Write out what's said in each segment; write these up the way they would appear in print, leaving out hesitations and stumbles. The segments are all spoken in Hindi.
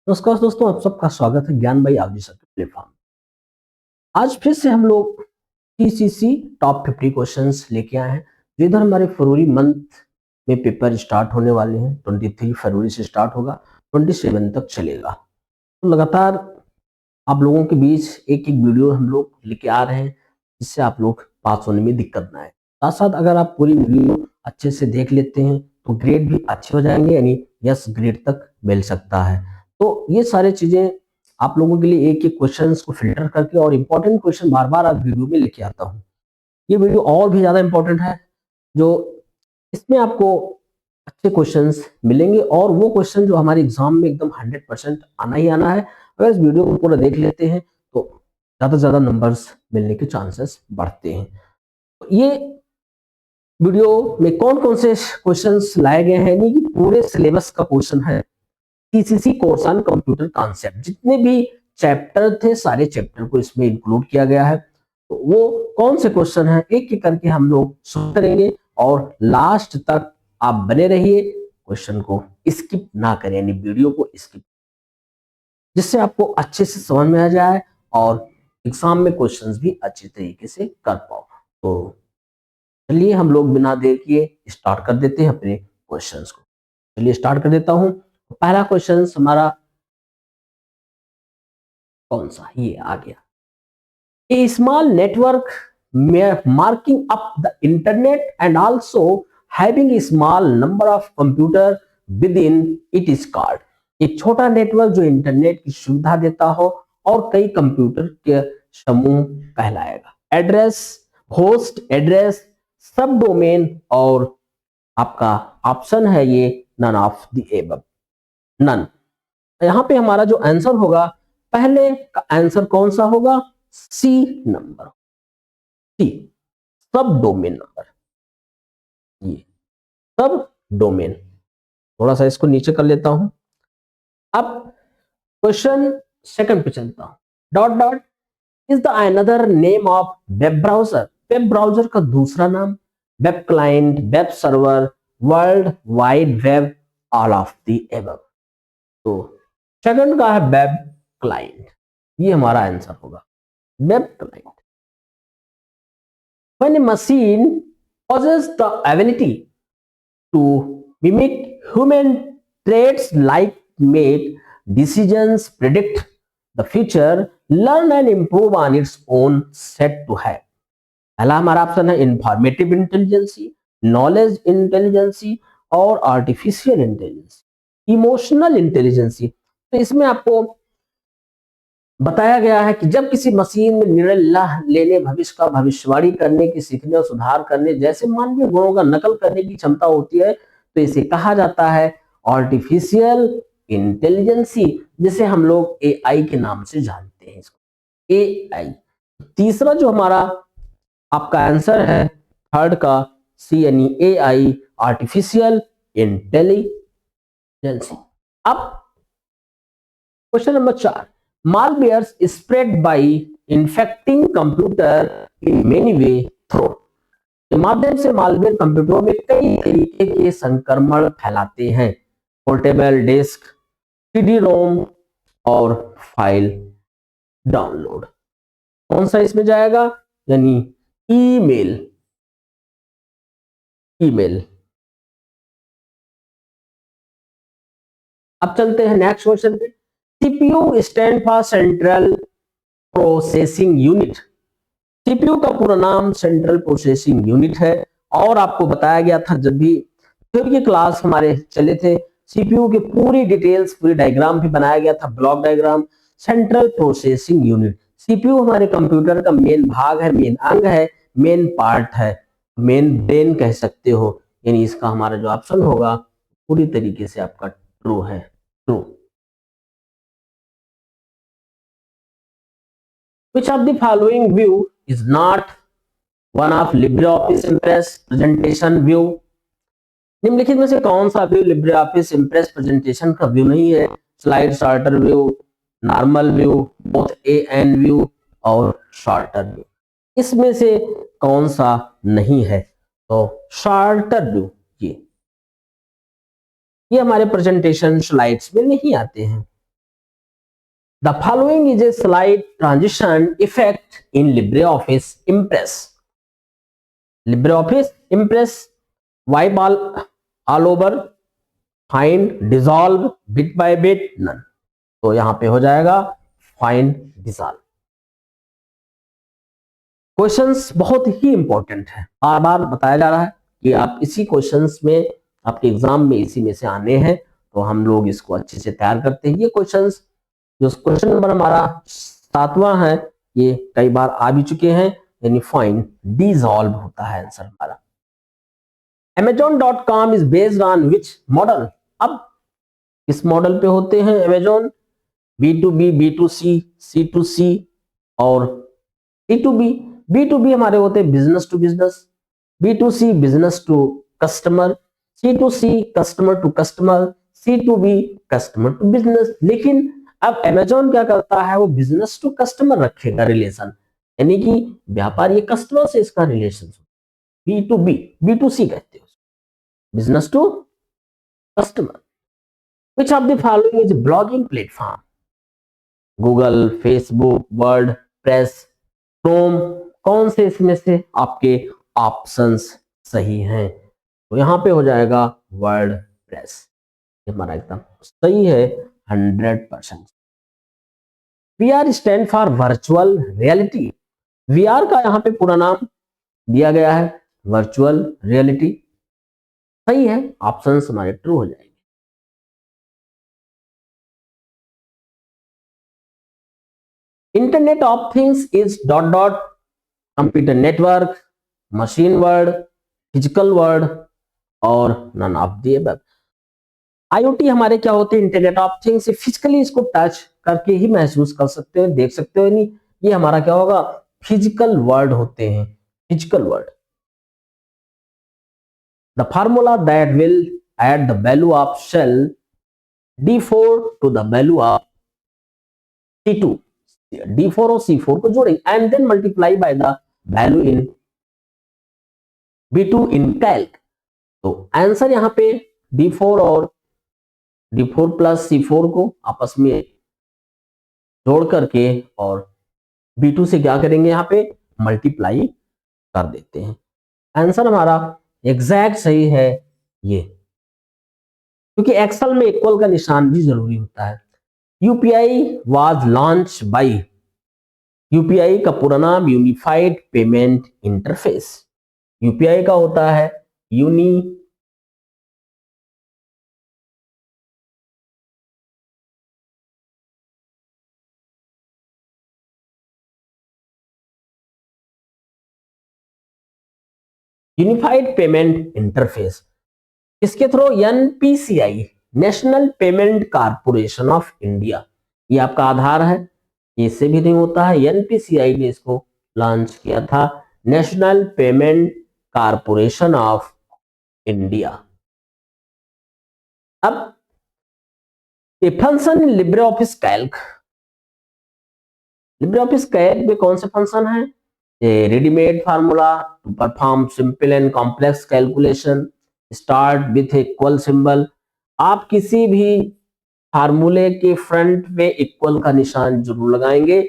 नमस्कार दोस्तों, आप सबका स्वागत है ज्ञान भाई आवजी सर के प्लेटफॉर्म। आज फिर से हम लोग टीसीसी टॉप 50 क्वेश्चंस लेके आए हैं। तो इधर हमारे फरवरी मंथ में पेपर स्टार्ट होने वाले हैं। 23 फरवरी से स्टार्ट होगा, 27 तक चलेगा। तो लगातार आप लोगों के बीच एक एक वीडियो हम लोग लेके आ रहे हैं, जिससे आप लोग पास होने में दिक्कत ना आए। साथ साथ अगर आप पूरी वीडियो अच्छे से देख लेते हैं तो ग्रेड भी अच्छे हो जाएंगे, यानी यस ग्रेड तक मिल सकता है। तो ये सारे चीजें आप लोगों के लिए एक एक क्वेश्चंस को फिल्टर करके और इम्पोर्टेंट क्वेश्चन बार बार आप वीडियो में लेके आता हूँ। ये वीडियो और भी ज्यादा इम्पोर्टेंट है, जो इसमें आपको अच्छे क्वेश्चंस मिलेंगे और वो क्वेश्चन जो हमारे एग्जाम में एकदम 100% आना ही आना है। अगर इस वीडियो को पूरा देख लेते हैं तो ज्यादा से ज्यादा नंबर्स मिलने के चांसेस बढ़ते हैं। तो ये वीडियो में कौन कौन से क्वेश्चंस लाए गए हैं, यानी कि पूरे सिलेबस का क्वेश्चन है। TCC course on computer concept, जितने भी चैप्टर थे सारे चैप्टर को इसमें इंक्लूड किया गया है। तो वो कौन से क्वेश्चन है एक एक करके हम लोग शुरू करेंगे और लास्ट तक आप बने रहिए, क्वेश्चन को स्किप ना करें, यानी वीडियो को स्किप, जिससे आपको अच्छे से समझ में आ जाए और एग्जाम में क्वेश्चंस भी अच्छे तरीके से कर पाओ। तो चलिए हम लोग बिना देर किए स्टार्ट कर देते हैं अपने क्वेश्चंस को। चलिए स्टार्ट कर देता हूं। पहला क्वेश्चन हमारा कौन सा, ये आ गया। A small network marking up the internet and also having a small number of computer within it is called। एक छोटा नेटवर्क जो इंटरनेट की सुविधा देता हो और कई कंप्यूटर के समूह कहलाएगा। Address, host address, sub domain और आपका ऑप्शन है ये none of the above, none. यहां पे हमारा जो आंसर होगा, पहले का आंसर कौन सा होगा, सी नंबर, सी, सब डोमेन नंबर, ये सब डोमेन। थोड़ा सा इसको नीचे कर लेता हूं। अब क्वेश्चन सेकंड पे चलता हूं। Dot dot is the another name of web browser. Web browser का दूसरा नाम, web client, web server, world wide web, all of the above. तो सेकंड का है वेब क्लाइंट, ये हमारा आंसर होगा web client. When a machine possesses the ability to mimic human traits like make decisions, predict the future, learn and improve on its own, set to have। पहला हमारा ऑप्शन है इंफॉर्मेटिव इंटेलिजेंसी, नॉलेज इंटेलिजेंसी और आर्टिफिशियल इंटेलिजेंसी, इमोशनल इंटेलिजेंसी। तो इसमें आपको बताया गया है कि जब किसी मशीन में निर्णय लेने, भविष्य का भविष्यवाणी करने की, सीखने और सुधार करने जैसे मानवीय गुणों का नकल करने की क्षमता होती है, तो इसे कहा जाता है आर्टिफिशियल इंटेलिजेंसी, जिसे हम लोग एआई के नाम से जानते हैं इसको, एआई। तीसरा जो हमारा आपका आंसर है थर्ड का सी, यानी एआई, आर्टिफिशियल इंटेलिजेंसी। अब question number 4, malwares spread by infecting computer in many way through। के माध्यम से मालवेयर कंप्यूटरों में कई तरीके के संक्रमण फैलाते हैं। पोर्टेबल डिस्क, सीडी रोम और फाइल डाउनलोड। कौन सा इसमें जाएगा, यानी ईमेल, ईमेल। अब चलते हैं नेक्स्ट क्वेश्चन पे। CPU stand for central processing unit. CPU का पूरा नाम सेंट्रल प्रोसेसिंग यूनिट है और आपको बताया गया था जब भी थ्योरी की क्लास हमारे चले थे, सीपीयू की पूरी डिटेल्स, पूरी डायग्राम भी बनाया गया था, block diagram. Central processing unit, CPU हमारे कंप्यूटर का मेन भाग है, मेन अंग है, मेन पार्ट है, मेन ब्रेन कह सकते हो। यानी इसका हमारा जो ऑप्शन होगा पूरी तरीके से आपका ट्रू है, true. Which of the following view is not one of LibreOffice Impress presentation view? निम्नलिखित में से कौन सा व्यू LibreOffice Impress प्रेजेंटेशन का व्यू नहीं है? Slide sorter view, normal view, both A and view और शॉर्टर व्यू। इसमें से कौन सा नहीं है? तो शॉर्टर व्यू, ये हमारे प्रेजेंटेशन स्लाइड्स में नहीं आते हैं। The following is a slide transition effect in LibreOffice Impress. LibreOffice Impress wipe all over, find, dissolve, bit by bit, none. तो यहां पे हो जाएगा find, dissolve. क्वेश्चंस बहुत ही इंपॉर्टेंट है, बार बार बताया जा रहा है कि आप इसी क्वेश्चंस में आपके एग्जाम में इसी में से आने हैं, तो हम लोग इसको अच्छे से तैयार करते हैं। ये क्वेश्चंस जो क्वेश्चन नंबर हमारा 7वां है, ये कई बार आ भी चुके हैं, यानी फाइंड, डिसॉल्व होता है आंसर हमारा। Amazon.com is based on which model? अब किस मॉडल पे होते हैं Amazon? B2B, B2C, C2C और C2B। B2B हमारे होते हैं business to business, B2C business to customer, C2C customer to customer, C2B customer to business. लेकिन अब Amazon क्या करता है, वो बिजनेस टू कस्टमर रखेगा रिलेशन, यानी कि व्यापारी कस्टमर से इसका रिलेशन। B2B, B2C कहते हैं business to customer. Which of the following is blogging platform? Google, Facebook, WordPress, Chrome, कौन से इसमें से आपके ऑप्शंस सही हैं? तो यहां पे हो जाएगा वर्ड प्रेस, हमारा एकदम सही है 100%। VR stand for virtual reality. VR का यहां पे पूरा नाम दिया गया है वर्चुअल रियलिटी, सही है, ऑप्शंस हमारे ट्रू हो जाएंगे। Internet of things is dot dot computer network, machine word, physical word और none of the above. IoT हमारे क्या होते हैं? Internet of things. फिजिकली इसको टच करके ही महसूस कर सकते हैं, देख सकते हो, नहीं ये हमारा क्या होगा? फिजिकल वर्ड होते हैं, physical word. The formula that will add the value of cell D4 to the value of C2, D4 और C4 को जोड़ेंगे and then multiply by the value in B2 in Calc. तो आंसर यहां पे D4 और D4 प्लस C4 को आपस में जोड़ करके और B2 से क्या करेंगे? यहां पे मल्टीप्लाई कर देते हैं। आंसर हमारा एग्जैक्ट सही है ये, क्योंकि एक्सेल में इक्वल का निशान भी जरूरी होता है। UPI was launch by, UPI का पूरा नाम यूनिफाइड पेमेंट इंटरफेस। यूपीआई का होता है यूनिफाइड पेमेंट इंटरफेस। इसके through NPCI, national payment corporation of India, ये आपका आधार है, इससे भी नहीं होता है। NPCI ने इसको लॉन्च किया था, national payment corporation of India. अब a function in Libre Office Calc, Libre Office Calc में कौन से फंक्शन है? Readymade formula to perform simple and complex calculation, start with equal symbol. आप किसी भी फार्मूले के फ्रंट में इक्वल का निशान जरूर लगाएंगे,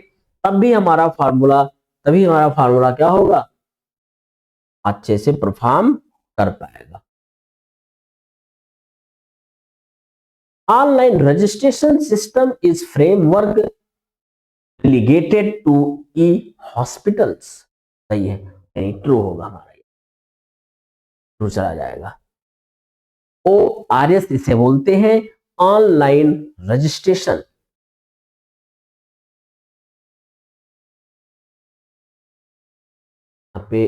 तभी हमारा फार्मूला क्या होगा? अच्छे से परफॉर्म कर पाएगा। Online registration system is framework related to hospitals, सही है, यानी ट्रू होगा हमारा, ट्रू चला जाएगा। ORS इसे बोलते हैं ऑनलाइन रजिस्ट्रेशन। यहाँ पे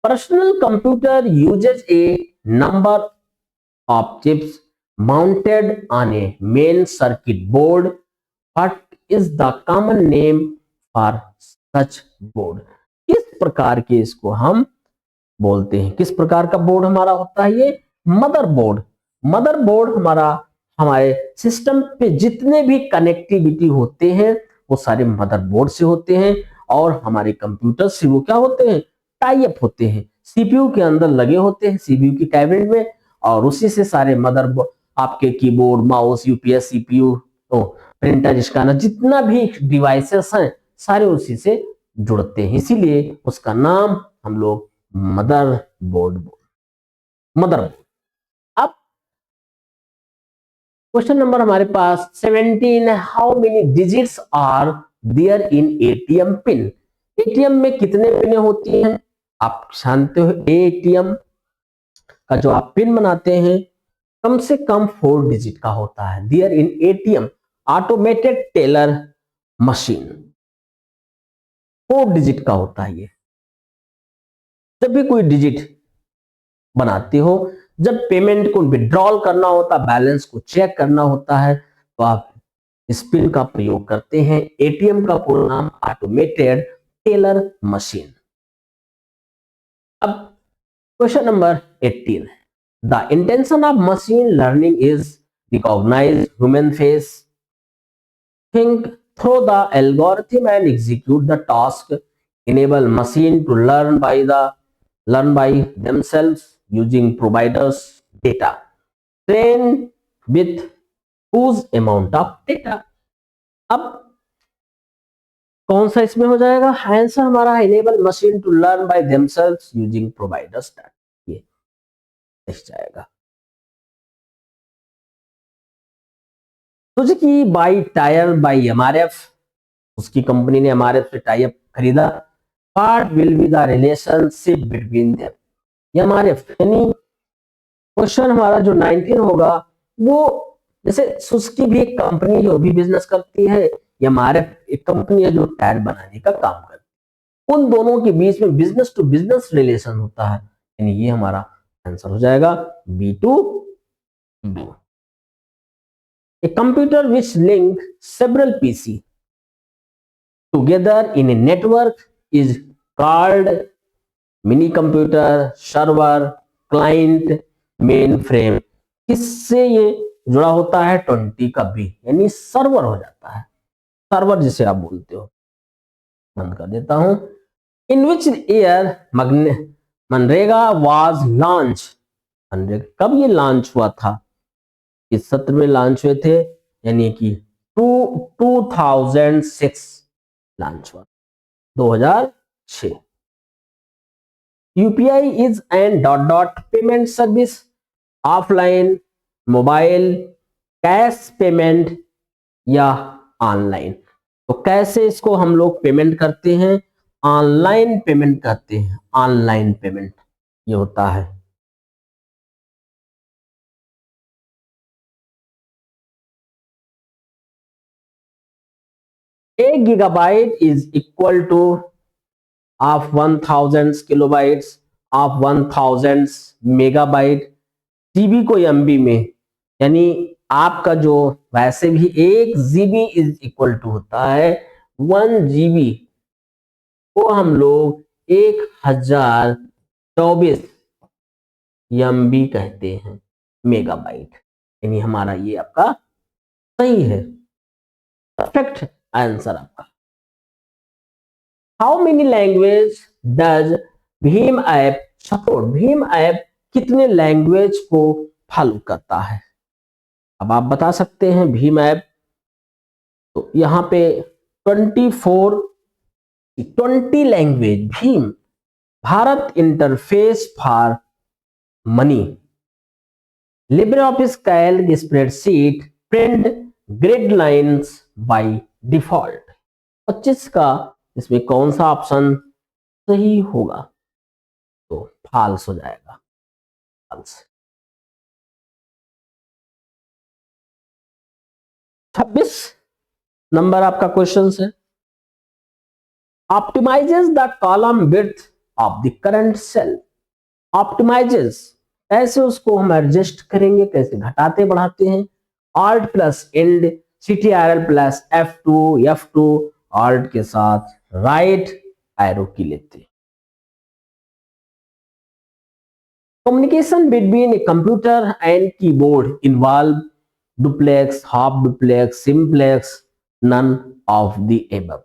personal computer usage A number of chips mounted on A main circuit board. What is the common name for such board? किस प्रकार के इसको हम बोलते हैं? किस प्रकार का बोर्ड हमारा होता है? ये मदरबोर्ड। मदरबोर्ड हमारे सिस्टम पे जितने भी कनेक्टिविटी होते हैं वो सारे मदरबोर्ड से होते हैं, और हमारे कंप्यूटर से वो क्या होते हैं? टाई अप होते हैं, CPU के अंदर लगे होते हैं, CPU की कैबिनेट में, और उसी से सारे आपके कीबोर्ड, माउस, यूपीएस, सीपीयू, तो प्रिंटर, स्कैनर, जितना भी डिवाइसेस हैं सारे उसी से जुड़ते हैं, इसीलिए उसका नाम हम लोग मदरबोर्ड। अब क्वेश्चन नंबर हमारे पास 17 है, how many digits are there in ATM pin? ATM में कितने पिन होती हैं? आप जानते हो एटीएम का जो आप पिन बनाते हैं कम से कम 4 डिजिट का होता है। There in ATM automated teller machine 4 digit का होता है। ये जब भी कोई डिजिट बनाते हो, जब पेमेंट को विड्रॉल करना होता, बैलेंस को चेक करना होता है, तो आप इस पिन का प्रयोग करते हैं। एटीएम का पूरा नाम ऑटोमेटेड टेलर मशीन। अब question number 18, the intention of machine learning is recognise human face, think through the algorithm and execute the task, enable machine to learn by themselves using providers data, train with whose amount of data। अब कौन सा इसमें हो जाएगा? आंसर हमारा enable machine to learn by themselves using providers data, ये जाएगा। Suzuki by tyre by MRF, उसकी कंपनी ने एमआरएफ से टाई अप खरीदा। What will be the relationship between them? MRF यानी क्वेश्चन हमारा जो 19 होगा वो, जैसे सुजुकी भी एक कंपनी है जो भी बिजनेस करती है, एमआरएफ एक कंपनी है जो टायर बनाने का काम करती है, उन दोनों के बीच में बिजनेस टू बिजनेस रिलेशन होता है, यानी ये हमारा आंसर हो जाएगा B to B. A computer which link several PC together in a network is called mini computer, server, client, mainframe। किससे ये जुड़ा होता है? 20 का बी, यानी सर्वर हो जाता है, सर्वर जिसे आप बोलते हो। बंद कर देता हूं। इन विच ईयर मनरेगा वाज लॉन्च? कब ये लॉन्च हुआ था? इस सत्र में लॉन्च हुए थे, यानी कि 2006 लॉन्च हुआ, 2006। UPI is an dot dot payment service, offline, mobile, cash payment या ऑनलाइन? तो कैसे इसको हम लोग पेमेंट करते हैं? ऑनलाइन पेमेंट करते हैं, ऑनलाइन पेमेंट ये होता है। A gigabyte is equal to of 1000 kilobytes of 1000 megabyte. GB को एमबी में, यानी आपका जो वैसे भी 1 जीबी इज इक्वल टू होता है 1 जीबी को हम लोग 1024 एमबी कहते हैं मेगाबाइट, यानी हमारा ये आपका सही है, परफेक्ट आंसर आपका। How many language does Bhim app support? Bhim app कितने लैंग्वेज को फॉलो करता है? अब आप बता सकते हैं भीम ऐप, तो यहाँ पे 20 language. Bhim Bharat interface for money, Libre Office Calc spreadsheet, print, grid lines by default. 25 का इसमें कौन सा ऑप्शन सही होगा? तो फाल्स हो जाएगा, फाल्स। 26 नंबर आपका क्वेश्चन है, optimizes the column width of the current cell. Optimizes कैसे उसको हम एडजस्ट करेंगे, कैसे घटाते बढ़ाते हैं? Alt plus end, CTRL plus F2 alt के साथ राइट एरो की लेते। Communication between a computer and keyboard involve duplex, half duplex, simplex, none of the above।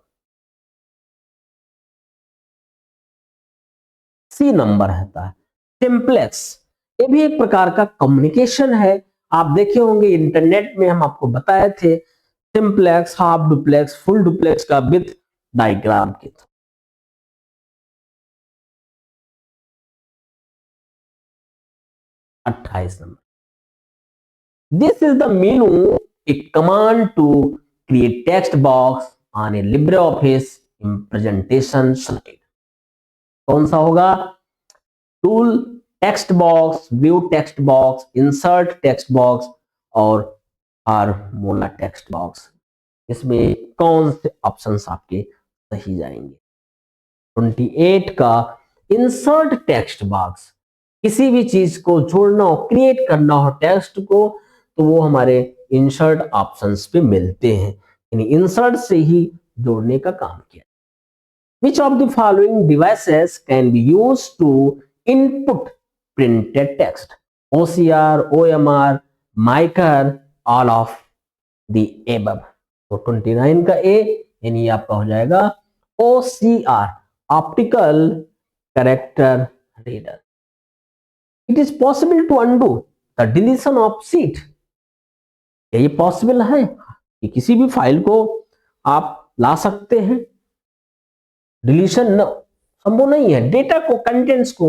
C number रहता है सिंप्लेक्स। ये भी एक प्रकार का कम्युनिकेशन है आप देखे होंगे इंटरनेट में हम आपको बताए थे simplex, half duplex, full duplex का विथ डायग्राम के through. 28 number, this is the menu, a command to create text box on a LibreOffice presentation slide. कौन सा होगा? Tool text box, view text box, insert text box और फार्मूला टेक्स्ट बॉक्स। इसमें कौन से ऑप्शंस आपके सही जाएंगे? 28 का इंसर्ट टेक्स्ट बॉक्स, किसी भी चीज को जोड़ना हो, क्रिएट करना हो टेक्स्ट को, तो वो हमारे इंसर्ट ऑप्शंस पे मिलते हैं, यानी इंसर्ट से ही जोड़ने का काम किया। Which of the following devices can be used to input printed text? OCR, OMR, Micer, all of the above. तो 29 का A यानी आपका हो जाएगा OCR, Optical Character Reader. It is possible to undo the deletion of sheet. क्या ये पॉसिबल है कि किसी भी फाइल को आप ला सकते हैं? डिलीशन संभव नहीं है, डेटा को, कंटेंट्स को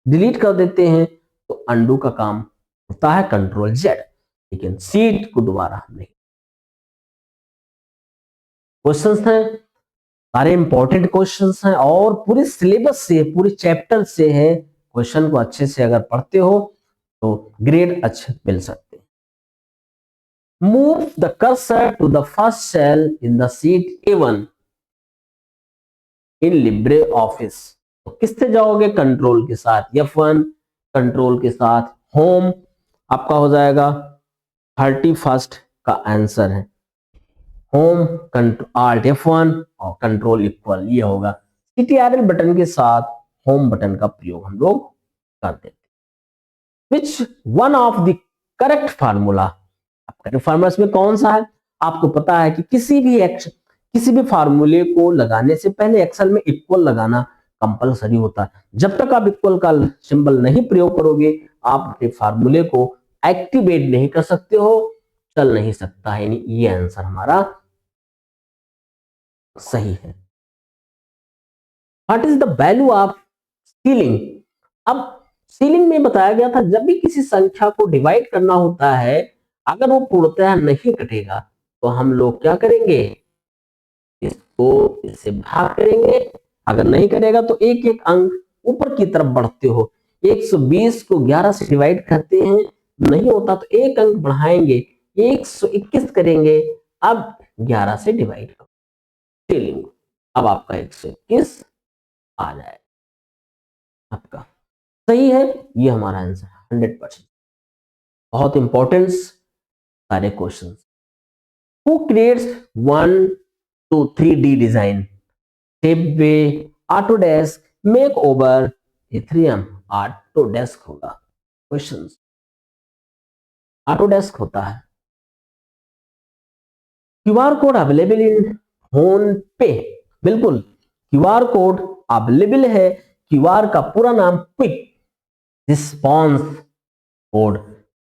डिलीट कर देते हैं तो अंडू का काम होता है कंट्रोल जेड, लेकिन सीट को दोबारा हम नहीं। क्वेश्चंस हैं, सारे इंपॉर्टेंट क्वेश्चंस हैं और पूरे सिलेबस से, पूरे चैप्टर से है। क्वेश्चन को अच्छे से अगर पढ़ते हो तो ग्रेड अच्छे मिल सकते हैं। Move the cursor to the first cell in the sheet A1 in Libre office. तो किससे जाओगे? कंट्रोल के साथ F1, कंट्रोल के साथ होम, आपका हो जाएगा 31 का आंसर है होम, Alt F1 और कंट्रोल इक्वल, ये होगा। CTRL बटन के साथ होम बटन का प्रयोग हम लोग करते थे। Which one of the correct formula, correct formula में कौन सा है? आपको पता है कि किसी भी फार्मूले को लगाने से पहले एक्सेल में इक्वल लगाना कंपलसरी होता है। जब तक आप इक्वल का सिंबल नहीं प्रयोग करोगे आप अपने फार्मूले को एक्टिवेट नहीं कर सकते हो, चल नहीं सकता है। यानी ये आंसर हमारा सही है। What is the value of ceiling? अब सीलिंग में बताया गया था जब भी किसी संख्या को डिवाइड करना होता है, अगर वो पूर्णतः नहीं कटेगा तो हम लोग क्या करेंगे? इसको इससे भाग करेंगे। अगर नहीं करेगा तो एक एक अंक ऊपर की तरफ बढ़ते हो। 120 को 11 से डिवाइड करते हैं, नहीं होता तो एक अंक बढ़ाएंगे, 121 करेंगे, अब 11 से डिवाइड करो, सीलिंग अब आपका 121 आ जाए। आपका सही है, ये हमारा आंसर 100%। बहुत इंपॉर्टेंट सारे question. Who creates 1 to 3D design? Shapeways, Autodesk, Makeover, Ethereum, Autodesk होगा। क्वेश्चंस Autodesk होता है। QR code available in phone पे? बिल्कुल, क्यूआर कोड अवेलेबल है। क्यूआर का पूरा नाम क्विक रिस्पॉन्स कोड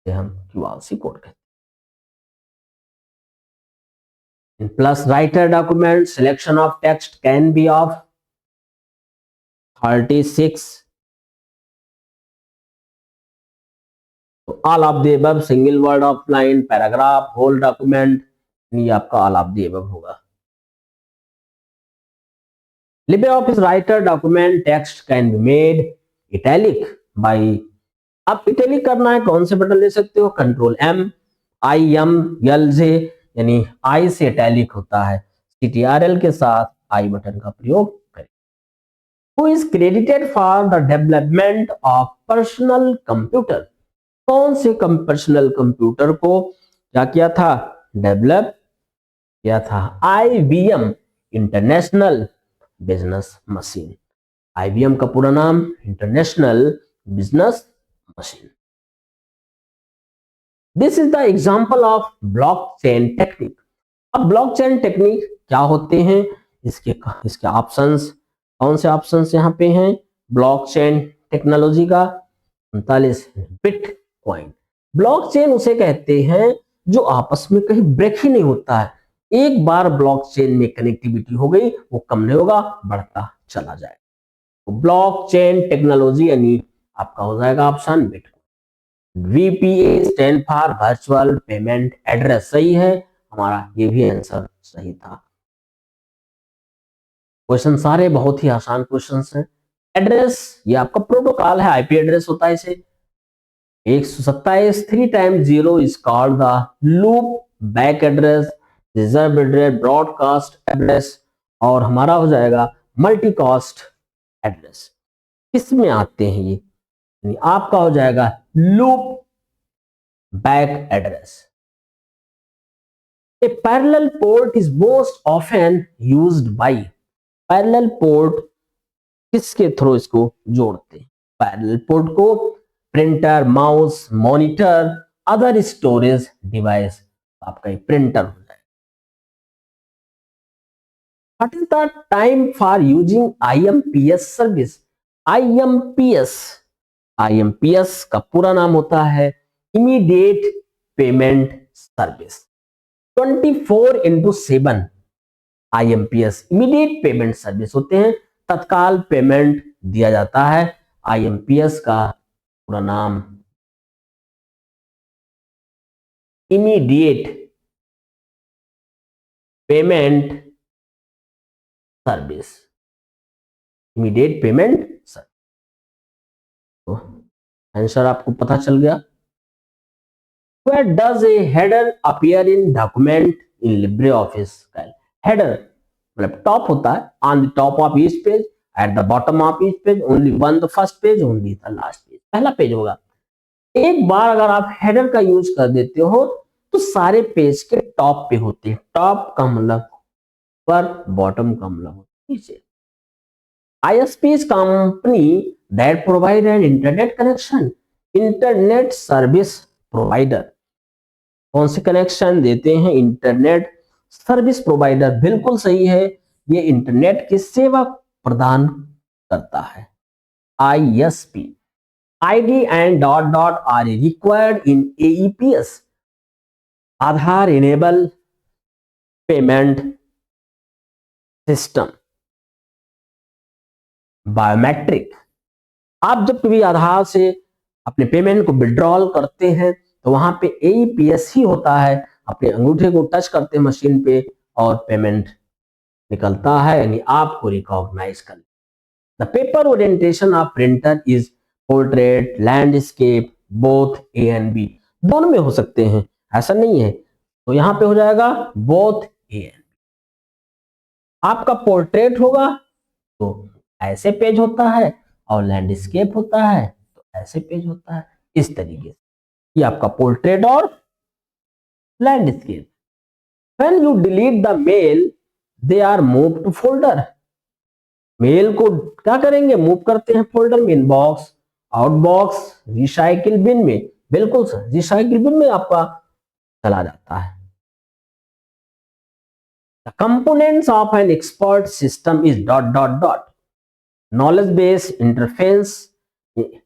से हम क्यूआरसी कोड कहते हैं। In plus writer document, selection of text can be of 36. So all of the above, single word of line, paragraph, whole document, ये आपका all of the above होगा। LibreOffice writer document text can be made italic by, आप इटैलिक करना है कौन से बटन ले सकते हो? कंट्रोल M, IMLJ, यानी I से इटैलिक होता है। CTRL के साथ I बटन का प्रयोग करें। Who is credited for the development of personal computer? कौन से पर्सनल कंप्यूटर को क्या किया था? डेवलप किया था। IBM, international business machine. IBM का पूरा नाम international business machine. This is the example of blockchain technique. अब ब्लॉकचेन टेक्निक क्या होते हैं? इसके ऑप्शंस, कौन से ऑप्शंस यहाँ पे हैं? ब्लॉकचेन टेक्नोलॉजी का 39 बिटकॉइन। ब्लॉकचेन उसे कहते हैं जो आपस में कहीं ब्रेक ही नहीं होता है। एक बार ब्लॉकचेन में कनेक्टिविटी हो गई, वो कम नहीं होगा, बढ़ता चला जाएगा। तो ब्लॉकचेन टेक्नोलॉजी यानी आपका हो जाएगा option bitcoin. VPA stand for virtual payment address, सही है हमारा, ये भी आंसर सही था। क्वेश्चन सारे बहुत ही आसान क्वेश्चंस हैं। एड्रेस ये आपका प्रोटोकॉल है, आईपी एड्रेस होता है इसे। 127 3 times 0 is called the loop back address, reserve address, broadcast address, और हमारा हो जाएगा मल्टीकास्ट एड्रेस। किसमें आते हैं ये? यानी आपका हो जाएगा loop back address. A parallel port is most often used by, parallel port किसके थ्रू इसको जोड़ते हैं? पैरेलल पोर्ट को printer, mouse, monitor, other storage device, आपका ये प्रिंटर हो जाएगा। What is the time for using IMPS service? IMPS का पूरा नाम होता है immediate payment service. 24/7 IMPS immediate payment service होते हैं, तत्काल पेमेंट दिया जाता है। IMPS का पूरा नाम immediate payment service, immediate payment service. तो आंसर आपको पता चल गया। Where does a header appear in document in LibreOffice Calc? Header मतलब टॉप होता है, on the top of each page, at the bottom of each page, only one the first page, only the last page, पहला पेज होगा। एक बार अगर आप हेडर का यूज कर देते हो तो सारे पेज के टॉप पे होते हैं। टॉप का मतलब पर, बॉटम का मतलब नीचे। ISP is company that provide an internet connection, internet service provider. कौन से कनेक्शन देते हैं? इंटरनेट सर्विस प्रोवाइडर, बिल्कुल सही है, ये इंटरनेट की सेवा प्रदान करता है। ISP, ID and dot dot are required in AEPS, Aadhaar enable payment system. Biometric, आप जब भी आधार से अपने पेमेंट को विड्रॉल करते हैं तो वहां पे AEPS ही होता है, अपने अंगूठे को टच करते हैं मशीन पे और पेमेंट निकलता है, यानी आपको रिकॉग्नाइज कर। The paper orientation of printer is portrait, landscape, both A and B, दोनों में हो सकते हैं, ऐसा नहीं है। तो यहां पे हो जाएगा बोथ A and B। आपका पोर्ट्रेट होगा तो ऐसे पेज होता है, और लैंडस्केप होता है तो ऐसे पेज होता है, इस तरीके से। ये आपका पोर्ट्रेट और landscape. When you delete the mail, they are moved to folder, mail को क्या करेंगे? मूव करते हैं फोल्डर में, इनबॉक्स, आउटबॉक्स, रिसाइकिल बिन में। बिल्कुल सर, रिसाइकिल बिन में आपका चला जाता है। The components of an expert system is dot dot dot, knowledge base, interface,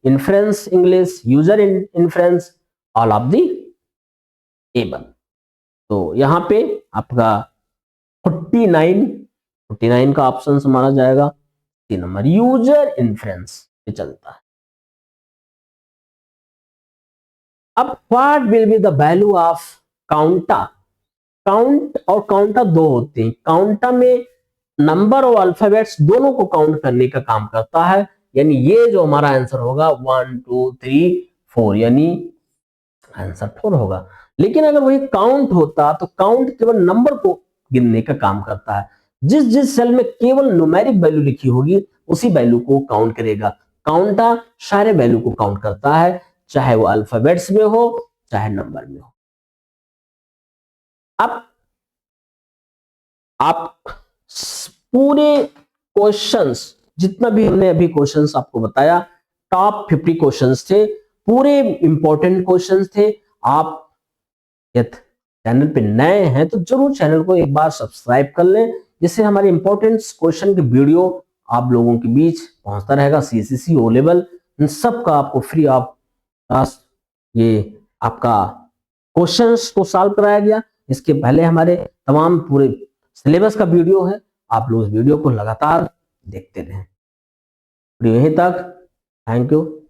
inference English, user inference, all of the above। तो यहाँ पे आपका 49 का ऑप्शन हमारा जाएगा 3 नंबर, यूजर इन्फ्रेंस पे चलता है। अब what will be the value of counta? Count और काउंटा दो होते हैं। काउंटा में नंबर और अल्फाबेट्स दोनों को काउंट करने का काम करता है, यानी ये जो हमारा आंसर होगा 1 2 3 4, यानी आंसर 4 होगा। लेकिन अगर वही काउंट होता तो काउंट केवल नंबर को गिनने का काम करता है। जिस जिस सेल में केवल न्यूमेरिक वैल्यू लिखी होगी उसी वैल्यू को काउंट करेगा। काउंटा सारे वैल्यू को काउंट करता है, चाहे वो अल्फाबेट्स में हो चाहे नंबर में हो। अब आप पूरे क्वेश्चंस, जितना भी हमने अभी क्वेश्चंस आपको बताया, टॉप 50 क्वेश्चंस थे, पूरे इंपॉर्टेंट क्वेश्चंस थे। आप यदि चैनल पे नए हैं तो जरूर चैनल को एक बार सब्सक्राइब कर लें, जिससे हमारे इंपॉर्टेंट क्वेश्चन के वीडियो आप लोगों के बीच पहुंचता रहेगा। CCC O लेवल इन सब का आपको फ्री ऑफ कॉस्ट ये आपका क्वेश्चंस को सॉल्व कराया गया। इसके पहले हमारे तमाम पूरे सिलेबस का वीडियो है, आप लोग उस वीडियो को लगातार देखते रहें। वीडियो यहीं तक, थैंक यू।